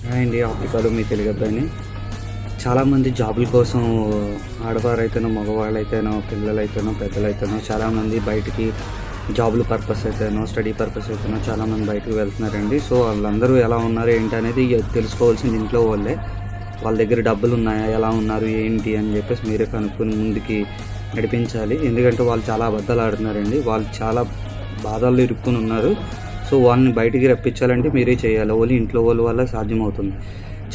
Hi అండి, ఆఫ్రికాలో మీ తెలుగు అబ్బాయిని. చాలామంది జాబుల కోసం ఆడవారైతేనో మగవాళ్ళైతేనో పిల్లలైతేనో పెద్దలైతేనో చాలామంది బయటికి జాబుల పర్పస్ అయితేనో స్టడీ పర్పస్ అయితేనో చాలామంది బయటకు వెళ్తున్నారండి. సో వాళ్ళందరూ ఎలా ఉన్నారు ఏంటి అనేది తెలుసుకోవాల్సింది ఇంట్లో వాళ్ళే. వాళ్ళ దగ్గర డబ్బులు ఉన్నాయా, ఎలా ఉన్నారు ఏంటి అని చెప్పేసి మీరే కనుక్కొని ముందుకి నడిపించాలి. ఎందుకంటే వాళ్ళు చాలా అబద్ధాలు ఆడుతున్నారండి. వాళ్ళు చాలా బాధల్లో ఇరుక్కుని ఉన్నారు. సో వాళ్ళని బయటికి రప్పించాలంటే మీరే చేయాలి. ఓన్లీ ఇంట్లో వాళ్ళ వల్ల సాధ్యమవుతుంది.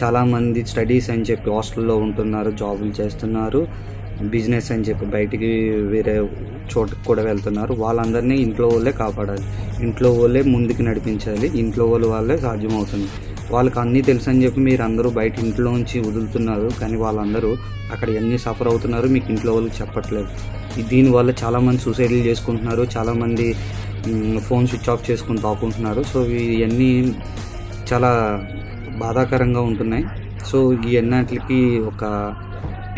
చాలామంది స్టడీస్ అని చెప్పి హాస్టల్లో ఉంటున్నారు, జాబులు చేస్తున్నారు, బిజినెస్ అని చెప్పి బయటికి వేరే చోటుకు కూడా వెళ్తున్నారు. వాళ్ళందరినీ ఇంట్లో వాళ్ళే కాపాడాలి, ఇంట్లో వాళ్ళే ముందుకు నడిపించాలి. ఇంట్లో వాళ్ళే సాధ్యమవుతుంది. వాళ్ళకి అన్నీ తెలుసు అని చెప్పి మీరు అందరూ బయట ఇంట్లోంచి వదులుతున్నారు, కానీ వాళ్ళందరూ అక్కడ ఎన్ని సఫర్ అవుతున్నారు మీకు ఇంట్లో వాళ్ళకి చెప్పట్లేదు. దీనివల్ల చాలామంది సూసైడ్లు చేసుకుంటున్నారు, చాలామంది ఫోన్ స్విచ్ ఆఫ్ చేసుకుని తాకుంటున్నారు. సో ఇవన్నీ చాలా బాధాకరంగా ఉంటున్నాయి. సో ఇవన్నిటికి ఒక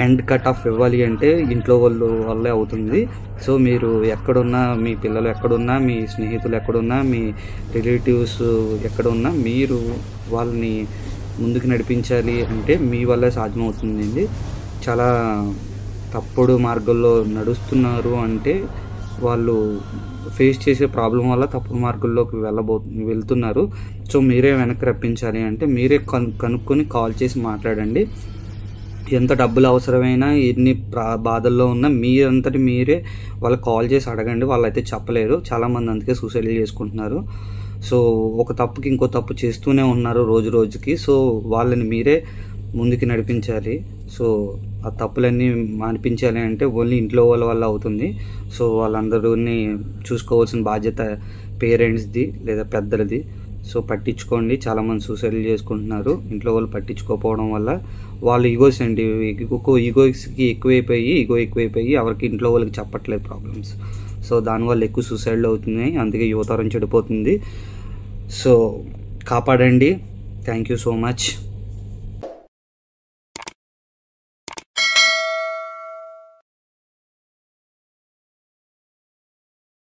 ఎండ్ కట్ ఆఫ్ ఇవ్వాలి అంటే ఇంట్లో వల్లే అవుతుంది. సో మీరు ఎక్కడున్నా, మీ పిల్లలు ఎక్కడున్నా, మీ స్నేహితులు ఎక్కడున్నా, మీ రిలేటివ్స్ ఎక్కడున్నా మీరు వాళ్ళని ముందుకు నడిపించాలి అంటే మీ వల్లే సాధ్యమవుతుందండి. చాలా తప్పుడు మార్గంలో నడుస్తున్నారు అంటే వాళ్ళు ఫేస్ చేసే ప్రాబ్లం వల్ల తప్పుడు మార్గంలోకి వెళ్తున్నారు. సో మీరే వెనక్కి రప్పించాలి అంటే మీరే కనుక్కొని కాల్ చేసి మాట్లాడండి. ఎంత డబ్బులు అవసరమైనా, ఎన్ని బాధల్లో ఉన్నా మీరంతటి మీరే వాళ్ళకి కాల్ చేసి అడగండి. వాళ్ళైతే చెప్పలేరు. చాలామంది అందుకే సూసైడ్ చేసుకుంటున్నారు. సో ఒక తప్పుకి ఇంకో తప్పు చేస్తూనే ఉన్నారు రోజు రోజుకి. సో వాళ్ళని మీరే ముందుకు నడిపించాలి. సో ఆ తప్పులన్నీ మానిపించాలి అంటే ఓన్లీ ఇంట్లో వాళ్ళ వల్ల అవుతుంది. సో వాళ్ళందరినీ చూసుకోవాల్సిన బాధ్యత పేరెంట్స్ది లేదా పెద్దలది. సో పట్టించుకోండి. చాలామంది సూసైడ్లు చేసుకుంటున్నారు ఇంట్లో వాళ్ళు పట్టించుకోకపోవడం వల్ల. వాళ్ళు ఈగోస్ అండి, ఈగోస్కి ఎక్కువైపోయి ఎవరికి ఇంట్లో వాళ్ళకి చెప్పట్లేదు ప్రాబ్లమ్స్. సో దానివల్ల ఎక్కువ సూసైడ్లు అవుతున్నాయి. అందుకే యువతరం చెడిపోతుంది. సో కాపాడండి. Thank you so much.